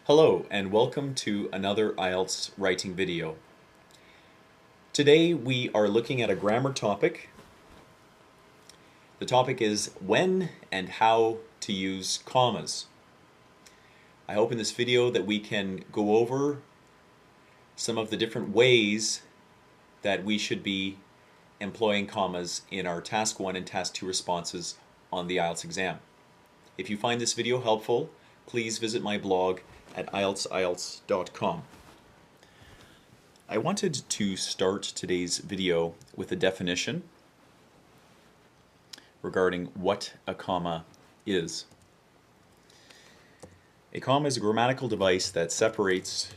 Hello and welcome to another IELTS writing video. Today we are looking at a grammar topic. The topic is when and how to use commas. I hope in this video that we can go over some of the different ways that we should be employing commas in our Task 1 and Task 2 responses on the IELTS exam. If you find this video helpful, please visit my blog at IELTSIELTS.com. I wanted to start today's video with a definition regarding what a comma is. A comma is a grammatical device that separates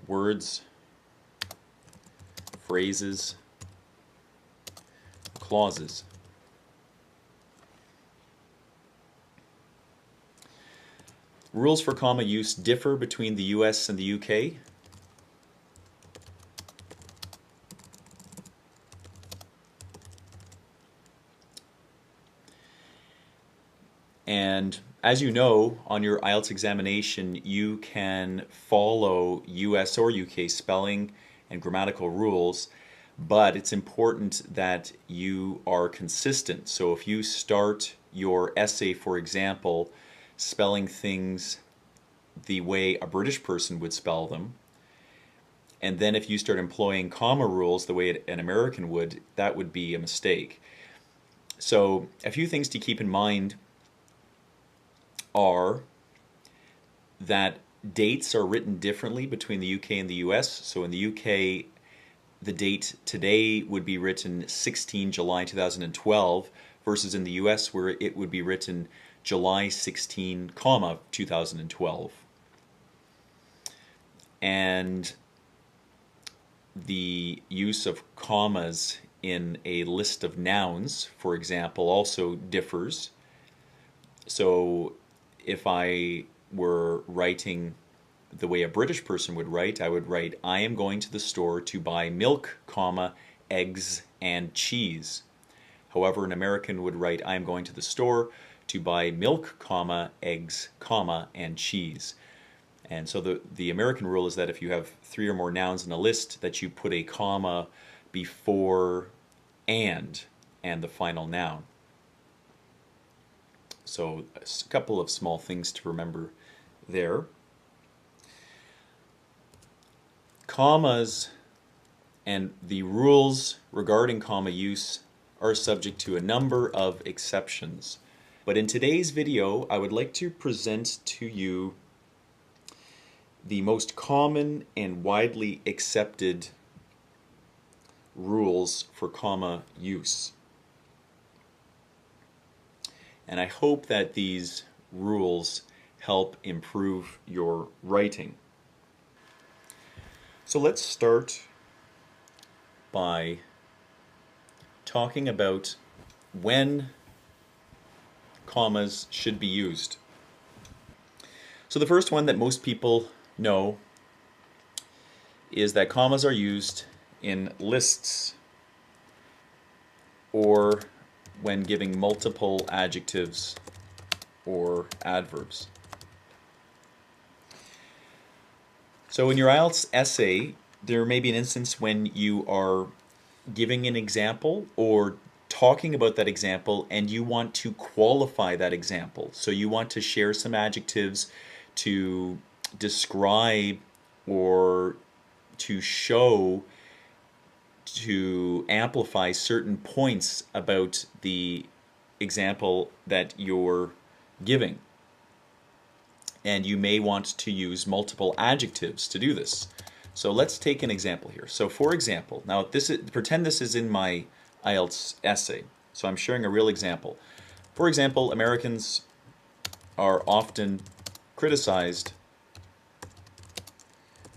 words, phrases, clauses. Rules for comma use differ between the US and the UK. And as you know, on your IELTS examination, you can follow US or UK spelling and grammatical rules, but it's important that you are consistent. So if you start your essay, for example, spelling things the way a British person would spell them, and then if you start employing comma rules the way an American would, that would be a mistake. So a few things to keep in mind are that dates are written differently between the UK and the US. So in the UK, the date today would be written 16 July 2012 versus in the US where it would be written July 16, 2012. And the use of commas in a list of nouns, for example, also differs. So if I were writing the way a British person would write, I would write, I am going to the store to buy milk, comma, eggs, and cheese. However, an American would write, I am going to the store to buy milk, comma, eggs, comma, and cheese. And so the American rule is that if you have 3 or more nouns in a list, that you put a comma before and the final noun. So a couple of small things to remember there. Commas and the rules regarding comma use are subject to a number of exceptions. But in today's video, I would like to present to you the most common and widely accepted rules for comma use. And I hope that these rules help improve your writing. So let's start by talking about when commas should be used. So the first one that most people know is that commas are used in lists or when giving multiple adjectives or adverbs. So in your IELTS essay, there may be an instance when you are giving an example or talking about that example and you want to qualify that example. So you want to share some adjectives to describe or to show, to amplify certain points about the example that you're giving. And you may want to use multiple adjectives to do this. So let's take an example here. So for example, now pretend this is in my IELTS essay. So I'm sharing a real example. For example, Americans are often criticized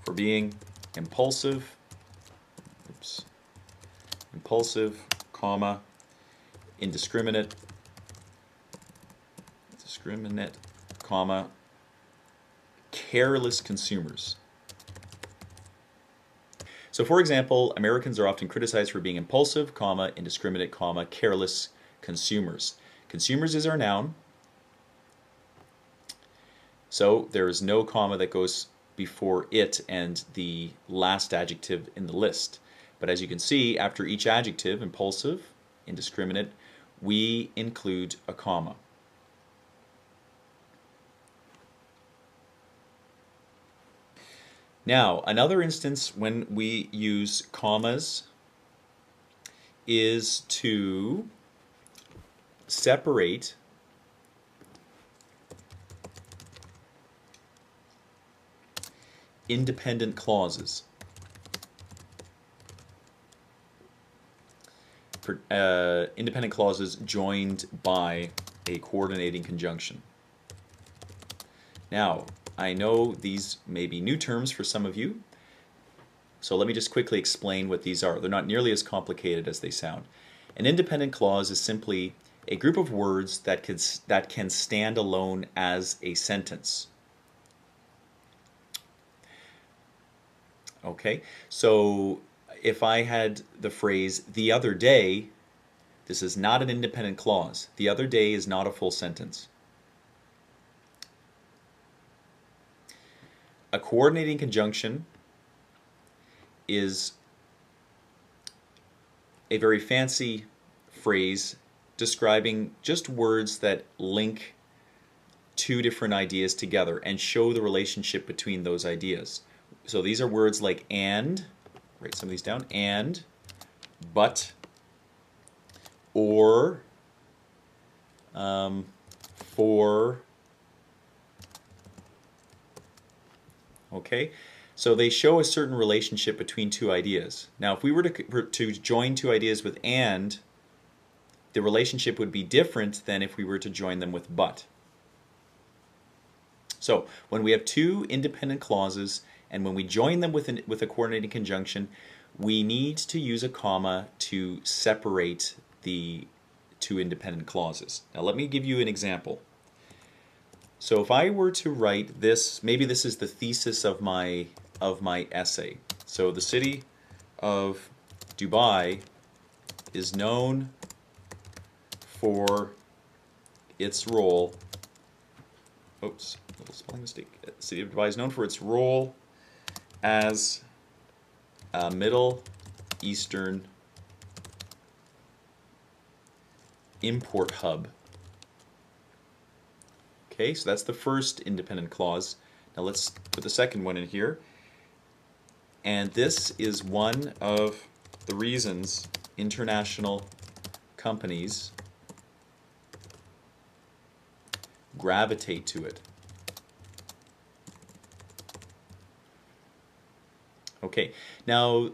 for being impulsive, comma, indiscriminate, comma, careless consumers. So for example, Americans are often criticized for being impulsive, comma, indiscriminate, comma, careless consumers. Consumers is our noun. So there is no comma that goes before it and the last adjective in the list. But as you can see, after each adjective, impulsive, indiscriminate, we include a comma. Now, another instance when we use commas is to separate independent clauses. Independent clauses joined by a coordinating conjunction. Now, I know these may be new terms for some of you, so let me just quickly explain what these are. They're not nearly as complicated as they sound. An independent clause is simply a group of words that can stand alone as a sentence. Okay, so if I had the phrase the other day, this is not an independent clause. The other day is not a full sentence. A coordinating conjunction is a very fancy phrase describing just words that link two different ideas together and show the relationship between those ideas. So these are words like and, write some of these down, and, but, or, for. Okay, so they show a certain relationship between two ideas. Now, if we were to join two ideas with and, the relationship would be different than if we were to join them with but. So, when we have two independent clauses and when we join them with a coordinating conjunction, we need to use a comma to separate the two independent clauses. Now, let me give you an example. So if I were to write this, maybe this is the thesis of my essay. So the city of Dubai is known for its role. Oops, little spelling mistake. The city of Dubai is known for its role as a Middle Eastern import hub. Okay, so that's the first independent clause. Now let's put the second one in here. And this is one of the reasons international companies gravitate to it. Okay, now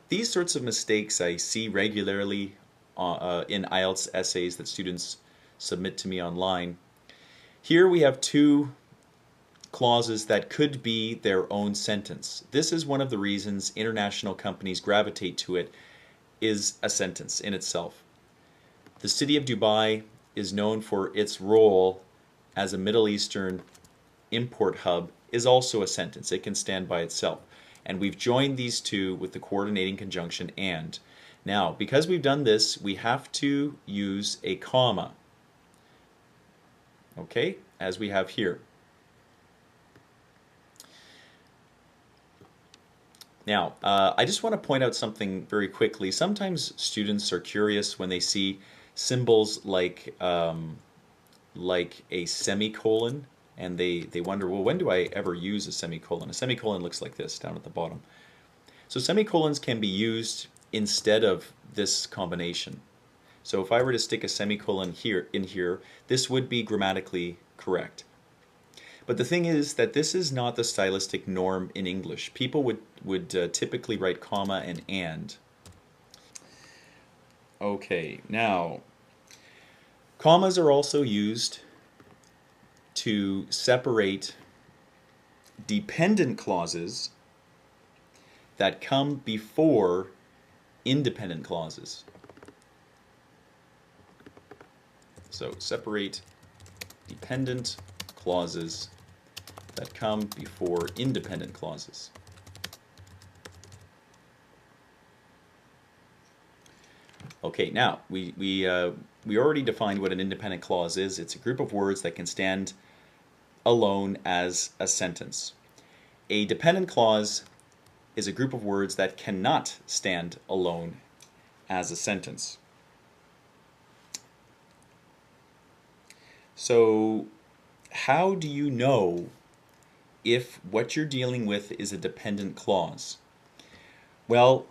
these sorts of mistakes I see regularly in IELTS essays that students submit to me online. Here we have two clauses that could be their own sentence. This is one of the reasons international companies gravitate to it, is a sentence in itself. The city of Dubai is known for its role as a Middle Eastern import hub is also a sentence. It can stand by itself. And we've joined these two with the coordinating conjunction and. Now, because we've done this, we have to use a comma. Okay, as we have here. Now, I just want to point out something very quickly. Sometimes students are curious when they see symbols like a semicolon, and they wonder, well, when do I ever use a semicolon? A semicolon looks like this down at the bottom. So semicolons can be used instead of this combination. So if I were to stick a semicolon in here, this would be grammatically correct. But the thing is that this is not the stylistic norm in English. People would typically write comma and. Okay, now, commas are also used to separate dependent clauses that come before independent clauses. So separate dependent clauses that come before independent clauses. Okay, now we already defined what an independent clause is. It's a group of words that can stand alone as a sentence. A dependent clause is a group of words that cannot stand alone as a sentence. So, how do you know if what you're dealing with is a dependent clause? Well,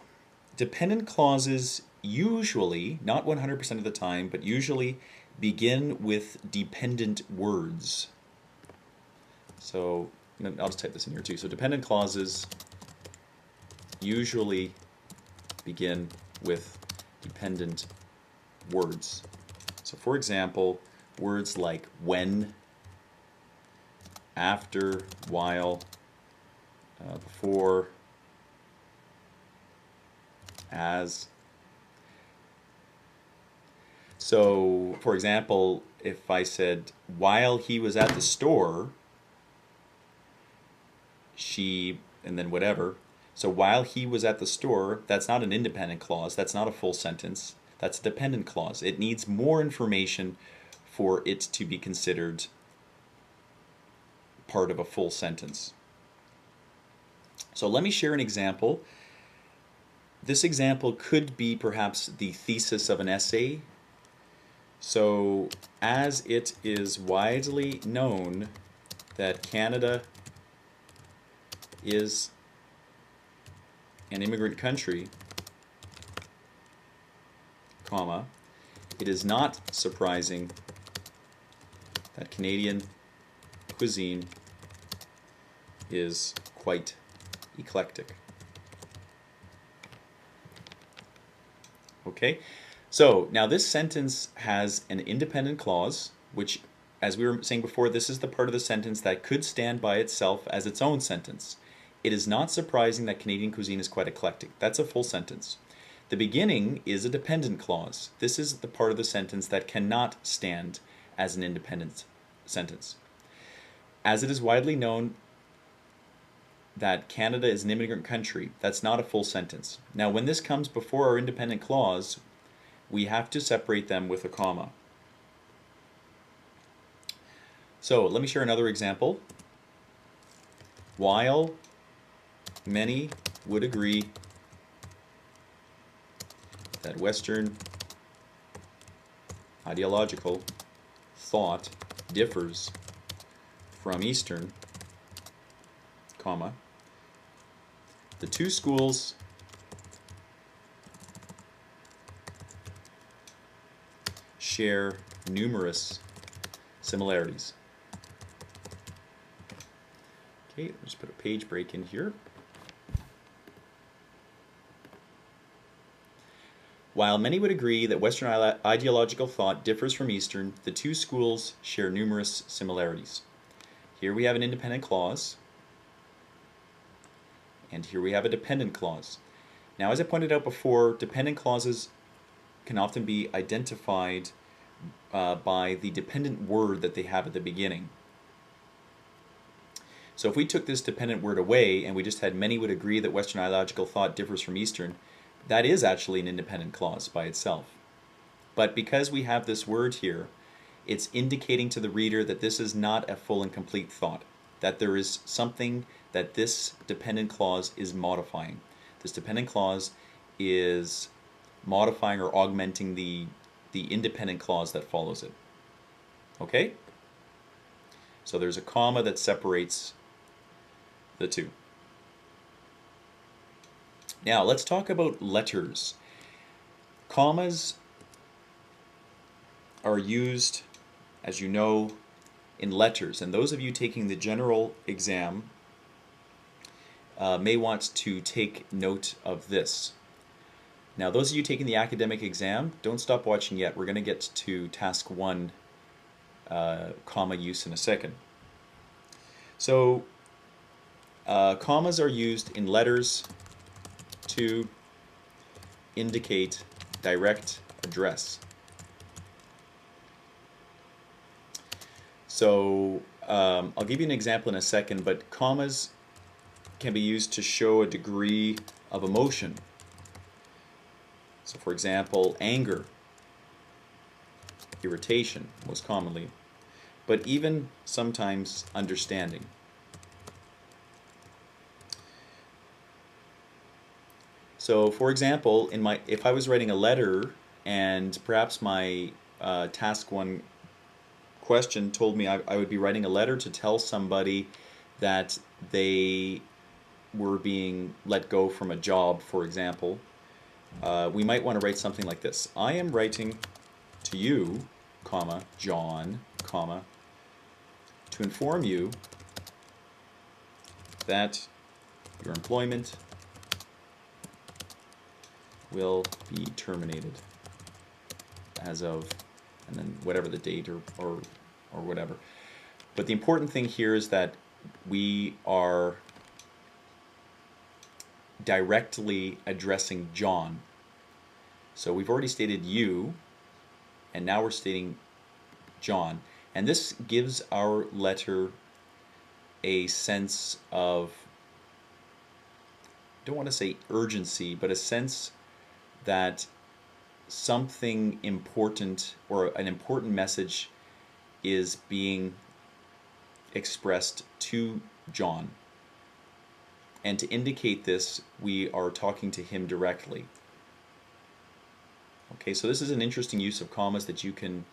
dependent clauses usually, not 100% of the time, but usually begin with dependent words. So, I'll just type this in here too. So dependent clauses usually begin with dependent words. So for example, words like when, after, while, before, as. So for example, if I said while he was at the store, she, and then whatever. So while he was at the store, that's not an independent clause, that's not a full sentence, that's a dependent clause. It needs more information for it to be considered part of a full sentence. So let me share an example. This example could be perhaps the thesis of an essay. So, as it is widely known that Canada is an immigrant country, comma, it is not surprising that Canadian cuisine is quite eclectic. Okay, so now this sentence has an independent clause, which, as we were saying before, this is the part of the sentence that could stand by itself as its own sentence. It is not surprising that Canadian cuisine is quite eclectic. That's a full sentence. The beginning is a dependent clause. This is the part of the sentence that cannot stand as an independent sentence. As it is widely known that Canada is an immigrant country, that's not a full sentence. Now, when this comes before our independent clause, we have to separate them with a comma. So let me share another example. While many would agree that Western ideological thought differs from Eastern, comma, the two schools share numerous similarities. Okay, let's put a page break in here. While many would agree that Western ideological thought differs from Eastern, the two schools share numerous similarities. Here we have an independent clause, and here we have a dependent clause. Now, as I pointed out before, dependent clauses can often be identified by the dependent word that they have at the beginning. So if we took this dependent word away and we just had many would agree that Western ideological thought differs from Eastern, that is actually an independent clause by itself. But because we have this word here, it's indicating to the reader that this is not a full and complete thought, that there is something that this dependent clause is modifying. This dependent clause is modifying or augmenting the independent clause that follows it. Okay? So there's a comma that separates the two. Now let's talk about letters. Commas are used, as you know, in letters, and those of you taking the general exam may want to take note of this. Now those of you taking the academic exam, don't stop watching yet. We're going to get to task 1, comma use, in a second. So commas are used in letters to indicate direct address. So I'll give you an example in a second, but commas can be used to show a degree of emotion. So for example, anger, irritation most commonly, but even sometimes understanding. So for example, if I was writing a letter and perhaps my task 1 question told me I would be writing a letter to tell somebody that they were being let go from a job, for example, we might want to write something like this. I am writing to you, comma, John, comma, to inform you that your employment will be terminated as of, and then whatever the date or whatever. But the important thing here is that we are directly addressing John. So we've already stated you, and now we're stating John. And this gives our letter a sense of, I don't want to say urgency, but a sense that something important or an important message is being expressed to John. And to indicate this, we are talking to him directly. Okay, so this is an interesting use of commas that you can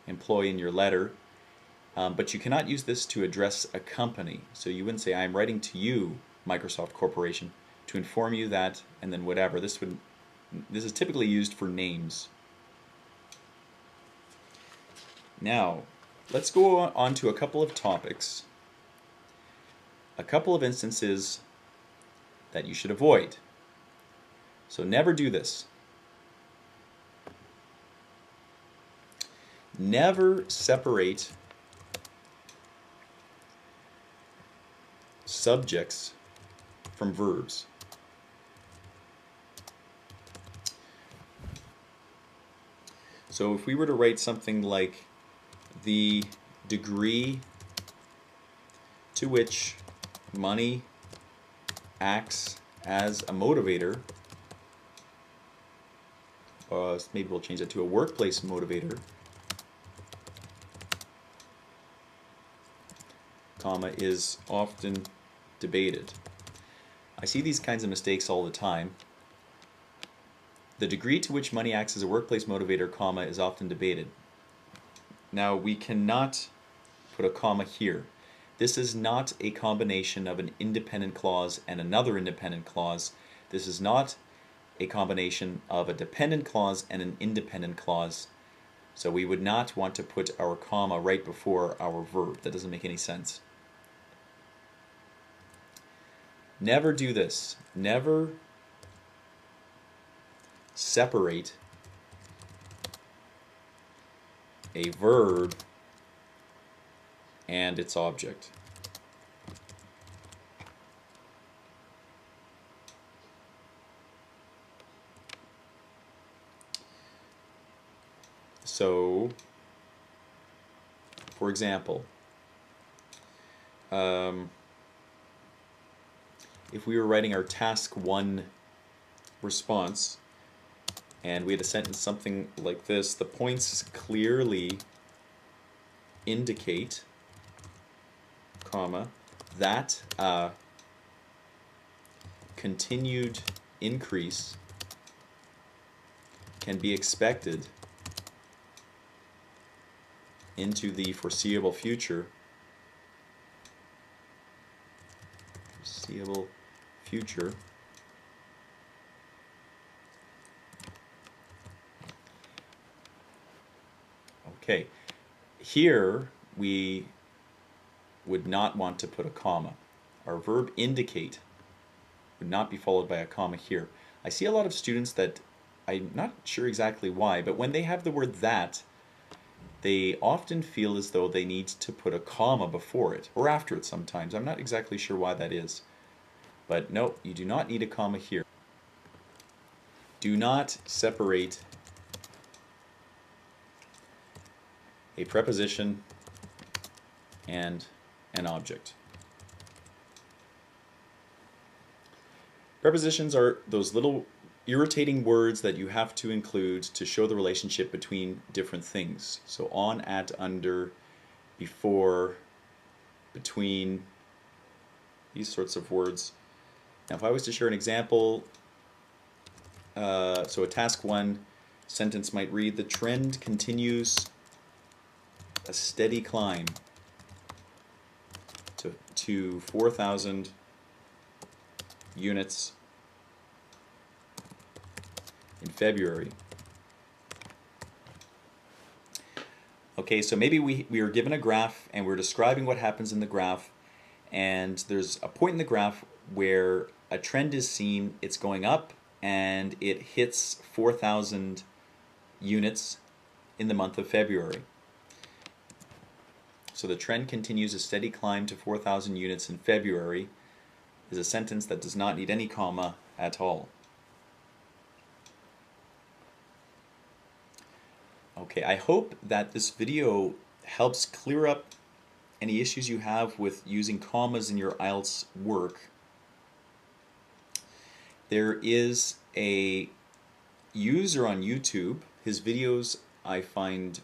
employ in your letter, but you cannot use this to address a company. So you wouldn't say, I am writing to you, Microsoft Corporation, to inform you that, and then whatever. This is typically used for names. Now, let's go on to a couple of topics, a couple of instances that you should avoid. So never do this. Never separate subjects from verbs. So if we were to write something like the degree to which money acts as a motivator, maybe we'll change that to a workplace motivator, comma, is often debated. I see these kinds of mistakes all the time. The degree to which money acts as a workplace motivator, comma, is often debated. Now we cannot put a comma here. This is not a combination of an independent clause and another independent clause. This is not a combination of a dependent clause and an independent clause. So we would not want to put our comma right before our verb. That doesn't make any sense. Never do this. Never separate a verb and its object. So, for example, if we were writing our task 1 response and we had a sentence something like this, the points clearly indicate, comma, that continued increase can be expected into the foreseeable future. Foreseeable future. Okay, here we would not want to put a comma. Our verb indicate would not be followed by a comma here. I see a lot of students that, I'm not sure exactly why, but when they have the word that, they often feel as though they need to put a comma before it, or after it sometimes. I'm not exactly sure why that is. But no, you do not need a comma here. Do not separate a preposition and an object. Prepositions are those little irritating words that you have to include to show the relationship between different things. So on, at, under, before, between, these sorts of words. Now if I was to share an example, so a task 1 sentence might read, the trend continues a steady climb to 4,000 units in February. Okay, so maybe we are given a graph and we're describing what happens in the graph, and there's a point in the graph where a trend is seen, it's going up, and it hits 4,000 units in the month of February. So the trend continues a steady climb to 4,000 units in February is a sentence that does not need any comma at all. Okay, I hope that this video helps clear up any issues you have with using commas in your IELTS work. There is a user on YouTube. His videos I find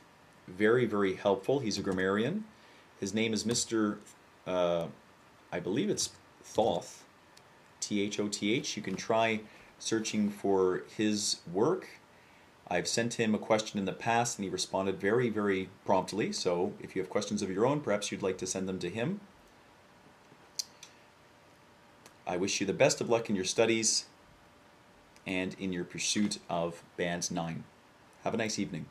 very, very helpful. He's a grammarian. His name is Mr. I believe it's Thoth, T-H-O-T-H. You can try searching for his work. I've sent him a question in the past and he responded very, very promptly. So if you have questions of your own, perhaps you'd like to send them to him. I wish you the best of luck in your studies and in your pursuit of Band 9. Have a nice evening.